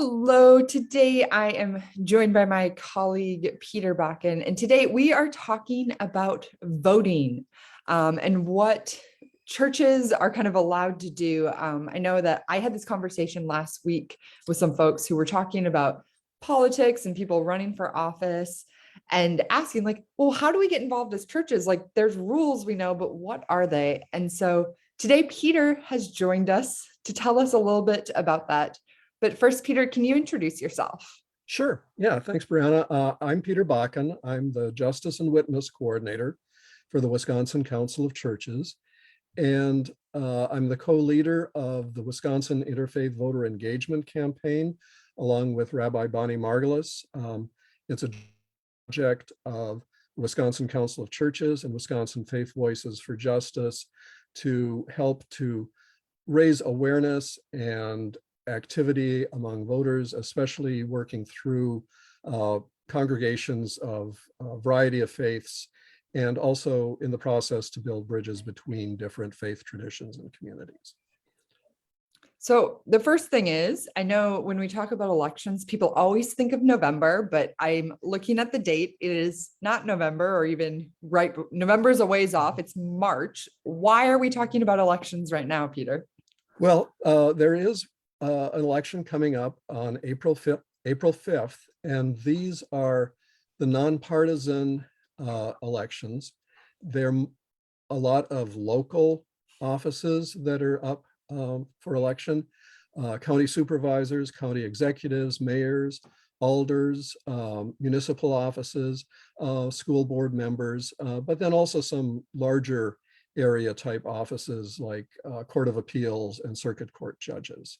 Hello, today I am joined by my colleague Peter Bakken, and today we are talking about voting and what churches are kind of allowed to do. I know that I had this conversation last week with some folks who were talking about politics and people running for office and asking like, well, how do we get involved as churches? Like there's rules we know, but what are they? And so today Peter has joined us to tell us a little bit about that. But first, Peter, can you introduce yourself? Sure. Yeah. Thanks, Breanna. I'm Peter Bakken. I'm the Justice and Witness Coordinator for the Wisconsin Council of Churches. And I'm the co-leader of the Wisconsin Interfaith Voter Engagement Campaign, along with Rabbi Bonnie Margulis. It's a project of the Wisconsin Council of Churches and Wisconsin Faith Voices for Justice to help to raise awareness and activity among voters, especially working through congregations of a variety of faiths, and also in the process to build bridges between different faith traditions and communities. So the first thing is, I know when we talk about elections, people always think of November, but I'm looking at the date. It is not November or even right. November is a ways off. It's March. Why are we talking about elections right now, Peter? Well, there is an election coming up on April 5th, and these are the nonpartisan elections. There are a lot of local offices that are up for election, county supervisors, county executives, mayors, alders, municipal offices, school board members, but then also some larger area type offices like Court of Appeals and circuit court judges.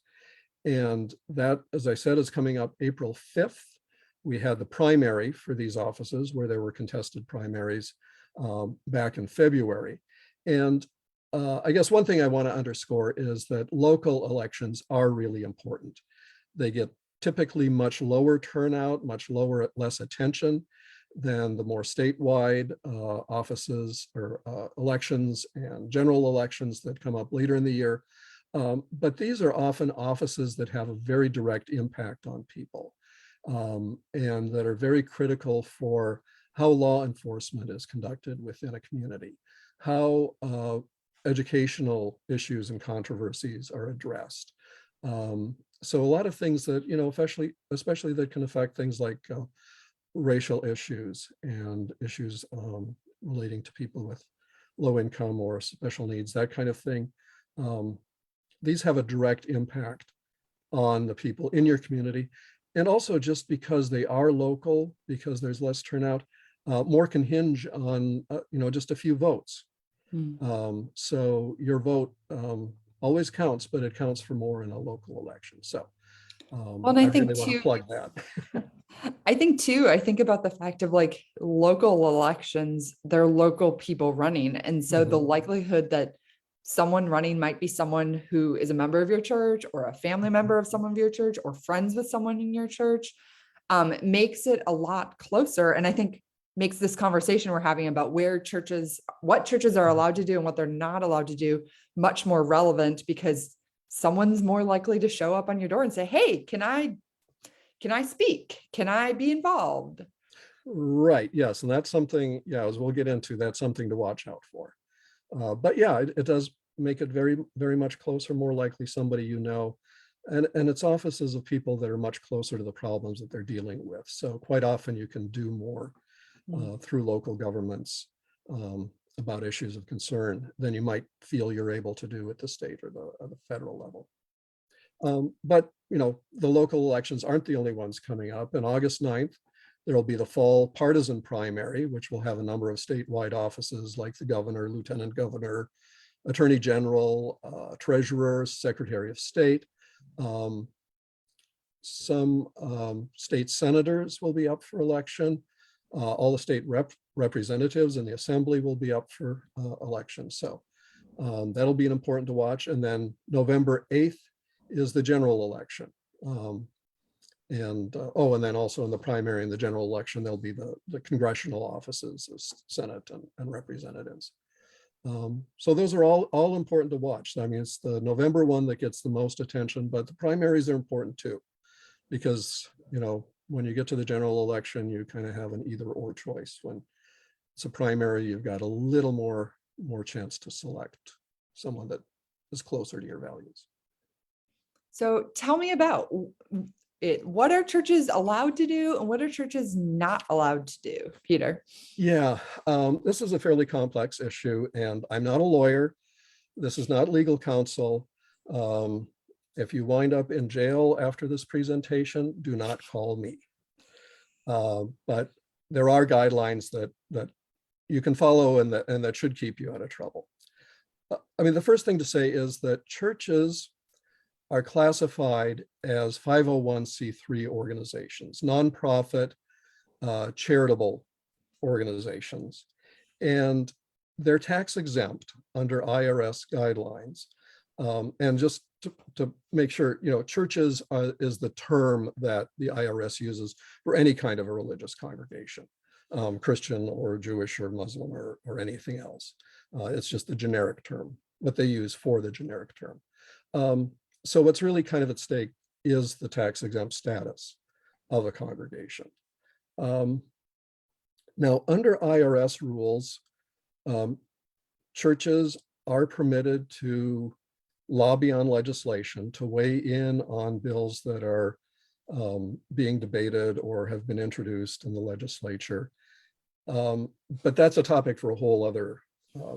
And that, as I said, is coming up April 5th. We had the primary for these offices where there were contested primaries back in February. And I guess one thing I want to underscore is that local elections are really important. They get typically much lower turnout, less attention than the more statewide offices or elections and general elections that come up later in the year. But these are often offices that have a very direct impact on people and that are very critical for how law enforcement is conducted within a community, how educational issues and controversies are addressed. So a lot of things that, especially that can affect things like racial issues and issues relating to people with low income or special needs, that kind of thing. These have a direct impact on the people in your community. And also just because they are local, because there's less turnout, more can hinge on, just a few votes. So your vote always counts, but it counts for more in a local election. So And I really want to plug that. I think about the fact of like local elections, they're local people running. And so the likelihood that someone running might be someone who is a member of your church or a family member of someone of your church or friends with someone in your church makes it a lot closer. And I think makes this conversation we're having about what churches are allowed to do and what they're not allowed to do much more relevant, because someone's more likely to show up on your door and say, hey, can I speak? Can I be involved? Right. Yes. And that's something, as we'll get into, that's something to watch out for. But yeah, it does make it very, very much closer, more likely somebody and it's offices of people that are much closer to the problems that they're dealing with. So quite often you can do more through local governments about issues of concern than you might feel you're able to do at the state or the federal level. But the local elections aren't the only ones coming up. On August 9th, there will be the fall partisan primary, which will have a number of statewide offices like the governor, lieutenant governor, attorney general, treasurer, secretary of state. Some state senators will be up for election. All the state representatives in the assembly will be up for election. So that'll be an important to watch. And then November 8th is the general election. And then also in the primary and the general election, there'll be the congressional offices, the Senate and representatives. So those are all important to watch. I mean, it's the November one that gets the most attention, but the primaries are important too. because, when you get to the general election, you kind of have an either or choice. When it's a primary, you've got a little more chance to select someone that is closer to your values. So tell me about it. What are churches allowed to do and what are churches not allowed to do, Peter? Yeah, this is a fairly complex issue, and I'm not a lawyer. This is not legal counsel. If you wind up in jail after this presentation, do not call me. But there are guidelines that you can follow and that should keep you out of trouble. I mean, the first thing to say is that churches are classified as 501c3 organizations, nonprofit, charitable organizations, and they're tax exempt under IRS guidelines. And just to make sure, churches is the term that the IRS uses for any kind of a religious congregation, Christian or Jewish or Muslim or anything else. It's just the generic term, what they use for the generic term. So what's really kind of at stake is the tax exempt status of a congregation. Now, under IRS rules, churches are permitted to lobby on legislation, to weigh in on bills that are being debated or have been introduced in the legislature. But that's a topic for a whole other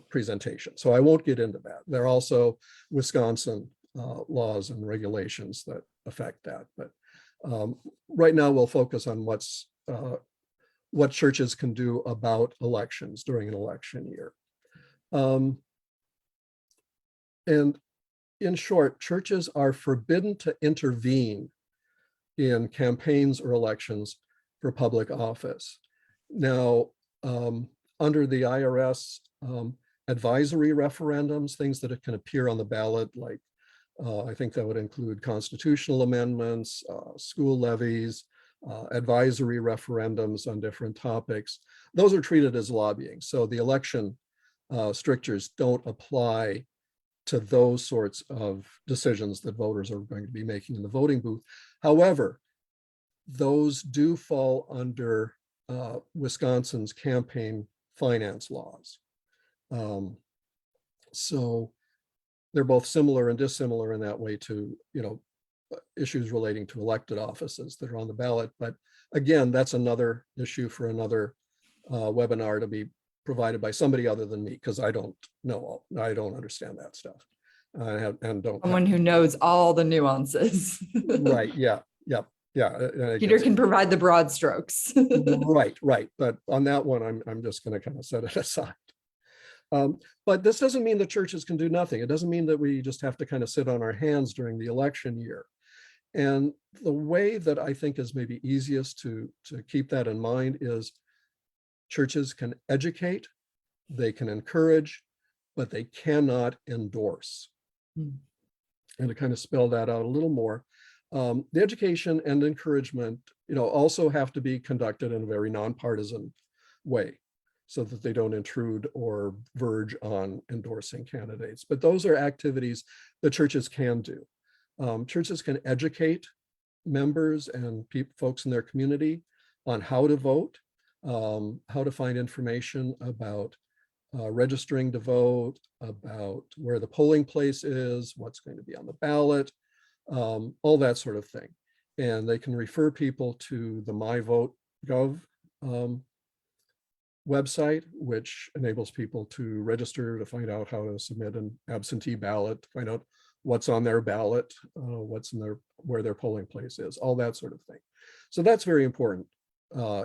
presentation. So I won't get into that. There are also Wisconsin laws and regulations that affect that. But right now we'll focus on what churches can do about elections during an election year. And in short, churches are forbidden to intervene in campaigns or elections for public office. Now, under the IRS, advisory referendums, things that can appear on the ballot, like I think that would include constitutional amendments, school levies, advisory referendums on different topics. Those are treated as lobbying. So the election strictures don't apply to those sorts of decisions that voters are going to be making in the voting booth. However, those do fall under Wisconsin's campaign finance laws. So they're both similar and dissimilar in that way to, issues relating to elected offices that are on the ballot. But again, that's another issue for another webinar to be provided by somebody other than me, because I don't know, I don't understand that stuff. And don't. Someone who knows all the nuances. Right, yeah. Peter can provide the broad strokes. Right. But on that one, I'm just going to kind of set it aside. But this doesn't mean that churches can do nothing. It doesn't mean that we just have to kind of sit on our hands during the election year. And the way that I think is maybe easiest to keep that in mind is churches can educate, they can encourage, but they cannot endorse. And to kind of spell that out a little more, the education and encouragement, also have to be conducted in a very nonpartisan way, so that they don't intrude or verge on endorsing candidates. But those are activities that churches can do. Churches can educate members and folks in their community on how to vote, how to find information about registering to vote, about where the polling place is, what's going to be on the ballot, all that sort of thing. And they can refer people to the MyVote.gov website, which enables people to register, to find out how to submit an absentee ballot, to find out what's on their ballot, what's in where their polling place is, all that sort of thing. So that's very important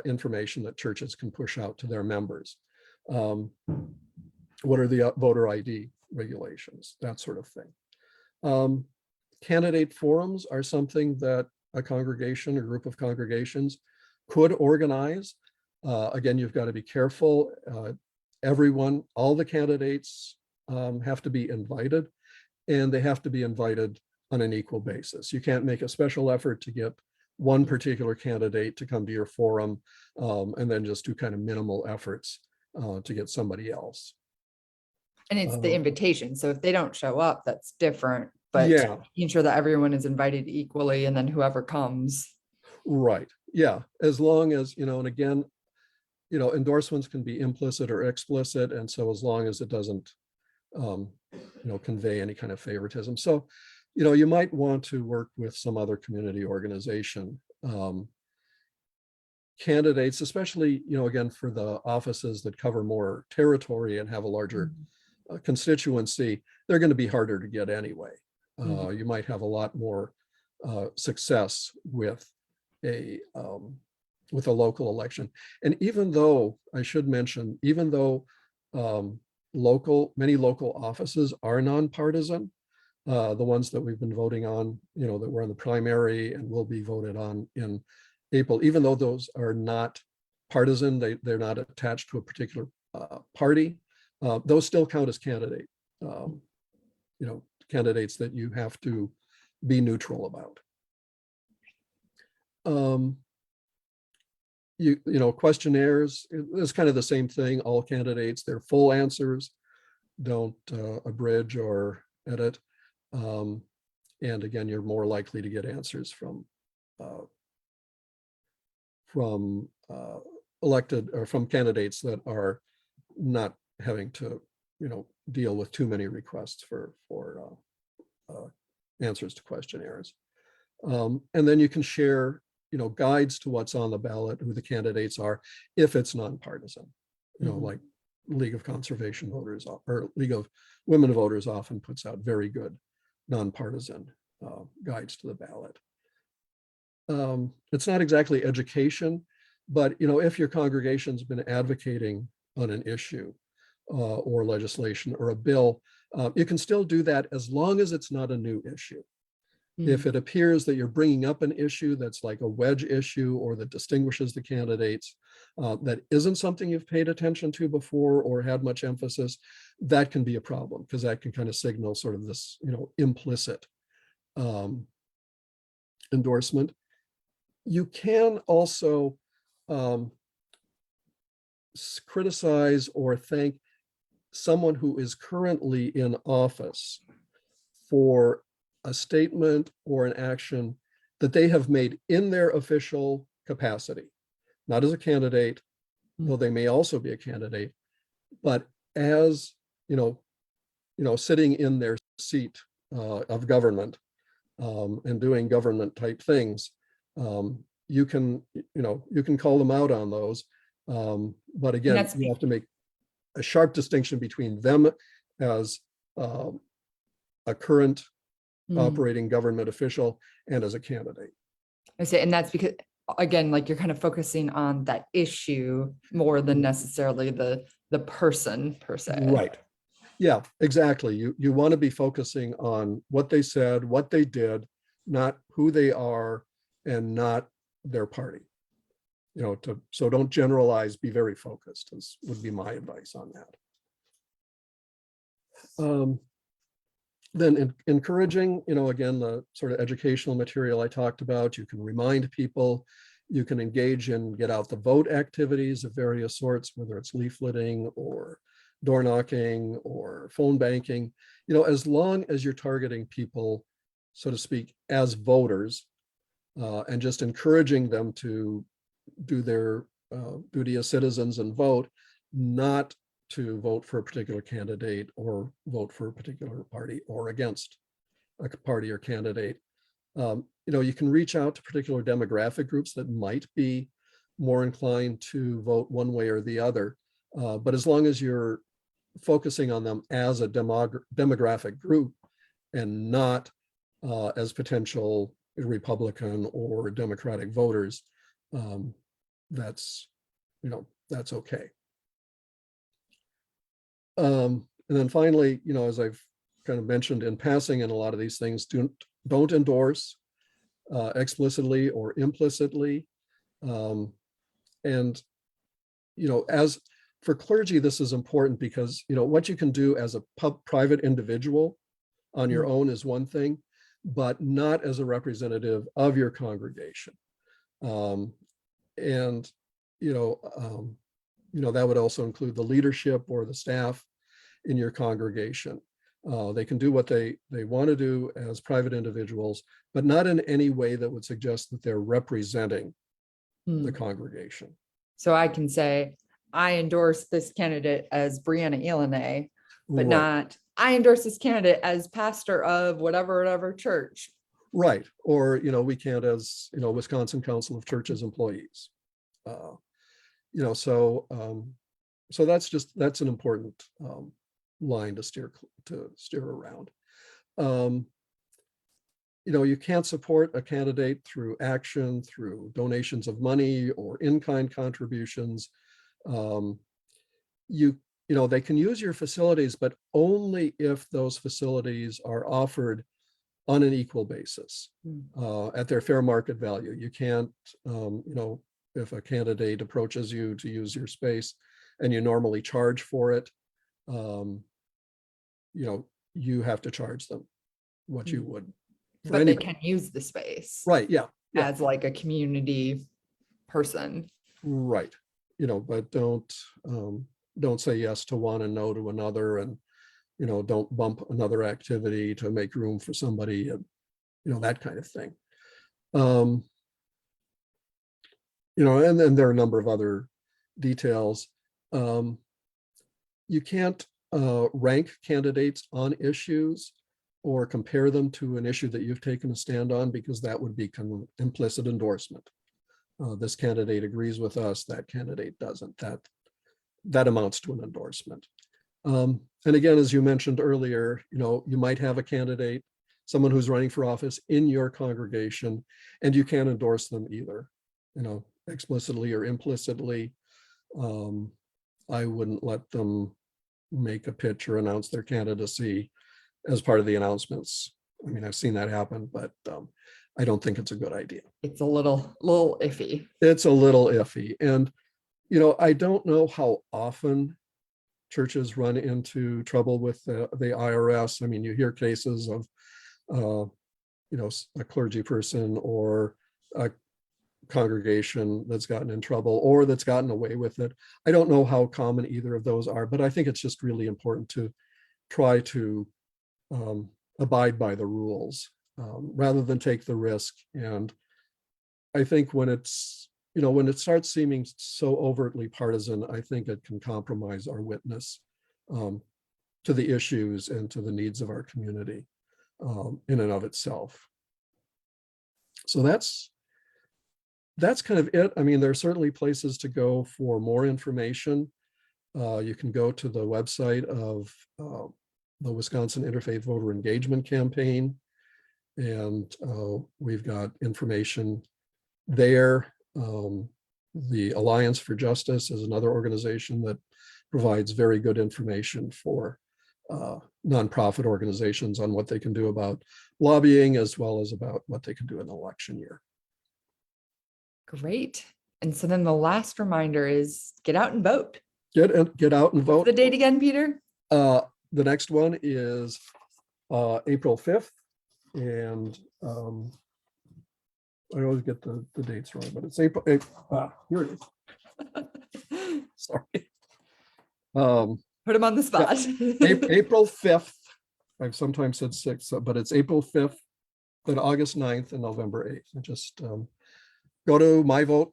information that churches can push out to their members. What are the voter ID regulations, that sort of thing. Candidate forums are something that a congregation or group of congregations could organize. Again, you've got to be careful. Everyone, all the candidates have to be invited, and they have to be invited on an equal basis. You can't make a special effort to get one particular candidate to come to your forum and then just do kind of minimal efforts to get somebody else. And it's the invitation. So if they don't show up, that's different. But yeah, making sure that everyone is invited equally, and then whoever comes. Right. Yeah. As long as, and again, endorsements can be implicit or explicit. And so as long as it doesn't, convey any kind of favoritism. So, you might want to work with some other community organization. Candidates, especially, again, for the offices that cover more territory and have a larger constituency, they're going to be harder to get anyway. You might have a lot more success with a local election. And even though, I should mention, even though many local offices are nonpartisan, the ones that we've been voting on, that were in the primary and will be voted on in April, even though those are not partisan, they're not attached to a particular party, those still count as candidates that you have to be neutral about. Questionnaires is kind of the same thing. All candidates, they're full answers, don't abridge or edit. And again, you're more likely to get answers from elected or from candidates that are not having to, deal with too many requests for answers to questionnaires. And then you can share, guides to what's on the ballot, who the candidates are, if it's nonpartisan, like League of Conservation Voters or League of Women Voters often puts out very good nonpartisan guides to the ballot. It's not exactly education, but if your congregation's been advocating on an issue or legislation or a bill, you can still do that as long as it's not a new issue. If it appears that you're bringing up an issue that's like a wedge issue or that distinguishes the candidates, that isn't something you've paid attention to before or had much emphasis, that can be a problem because that can kind of signal sort of this, implicit endorsement. You can also criticize or thank someone who is currently in office for a statement or an action that they have made in their official capacity, not as a candidate, though they may also be a candidate, but as, sitting in their seat of government and doing government type things. You can call them out on those. But again, you have to make a sharp distinction between them as a current operating government official and as a candidate. I say, and that's because, again, like you're kind of focusing on that issue more than necessarily the person per se. Right. Yeah, exactly. You want to be focusing on what they said, what they did, not who they are, and not their party. So don't generalize, be very focused, would be my advice on that. Then encouraging, again, the sort of educational material I talked about, you can remind people, you can engage in get out the vote activities of various sorts, whether it's leafleting or door knocking or phone banking, as long as you're targeting people, so to speak, as voters, and just encouraging them to do their duty as citizens and vote, not to vote for a particular candidate or vote for a particular party or against a party or candidate. You can reach out to particular demographic groups that might be more inclined to vote one way or the other. But as long as you're focusing on them as a demographic group and not as potential Republican or Democratic voters, that's okay. And then finally, as I've kind of mentioned in passing in a lot of these things, don't endorse explicitly or implicitly. And as for clergy, this is important because what you can do as a private individual on your own is one thing, but not as a representative of your congregation. And that would also include the leadership or the staff in your congregation. They can do what they want to do as private individuals, but not in any way that would suggest that they're representing the congregation. So I can say, I endorse this candidate as Breanna Illéné, but Right. not, I endorse this candidate as pastor of whatever church. Right. Or, we can't as, Wisconsin Council of Churches employees. So that's an important line to steer around. You can't support a candidate through action, through donations of money or in-kind contributions. They can use your facilities, but only if those facilities are offered on an equal basis at their fair market value. You can't, if a candidate approaches you to use your space and you normally charge for it, you have to charge them what you would. But they can use the space. Right. Yeah. As like a community person. Right. But don't say yes to one and no to another, and don't bump another activity to make room for somebody, and that kind of thing. And then there are a number of other details. You can't rank candidates on issues or compare them to an issue that you've taken a stand on, because that would be implicit endorsement. This candidate agrees with us, that candidate doesn't. That amounts to an endorsement. And again, as you mentioned earlier, you might have a candidate, someone who's running for office in your congregation, and you can't endorse them either, explicitly or implicitly. I wouldn't let them make a pitch or announce their candidacy as part of the announcements. I mean, I've seen that happen, but I don't think it's a good idea. It's a little iffy. It's a little iffy. And, I don't know how often churches run into trouble with the IRS. I mean, you hear cases of, a clergy person or a congregation that's gotten in trouble or that's gotten away with it. I don't know how common either of those are, but I think it's just really important to try to abide by the rules rather than take the risk. And I think when it starts seeming so overtly partisan, I think it can compromise our witness to the issues and to the needs of our community in and of itself. So that's kind of it. I mean, there are certainly places to go for more information. You can go to the website of the Wisconsin Interfaith Voter Engagement Campaign, and we've got information there. The Alliance for Justice is another organization that provides very good information for nonprofit organizations on what they can do about lobbying, as well as about what they can do in the election year. Great. And so then the last reminder is get out and vote. Get out and vote. What's the date again, Peter? The next one is April 5th. And I always get the dates wrong, but it's April. Here it is. Sorry. Put them on the spot. April 5th. I've sometimes said 6th, but it's April 5th, then August 9th, and November 8th. And just go to myvote,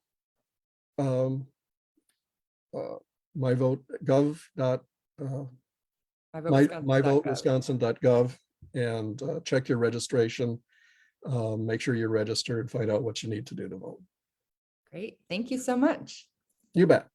myvotewisconsin.gov and check your registration. Make sure you're registered, find out what you need to do to vote. Great. Thank you so much. You bet.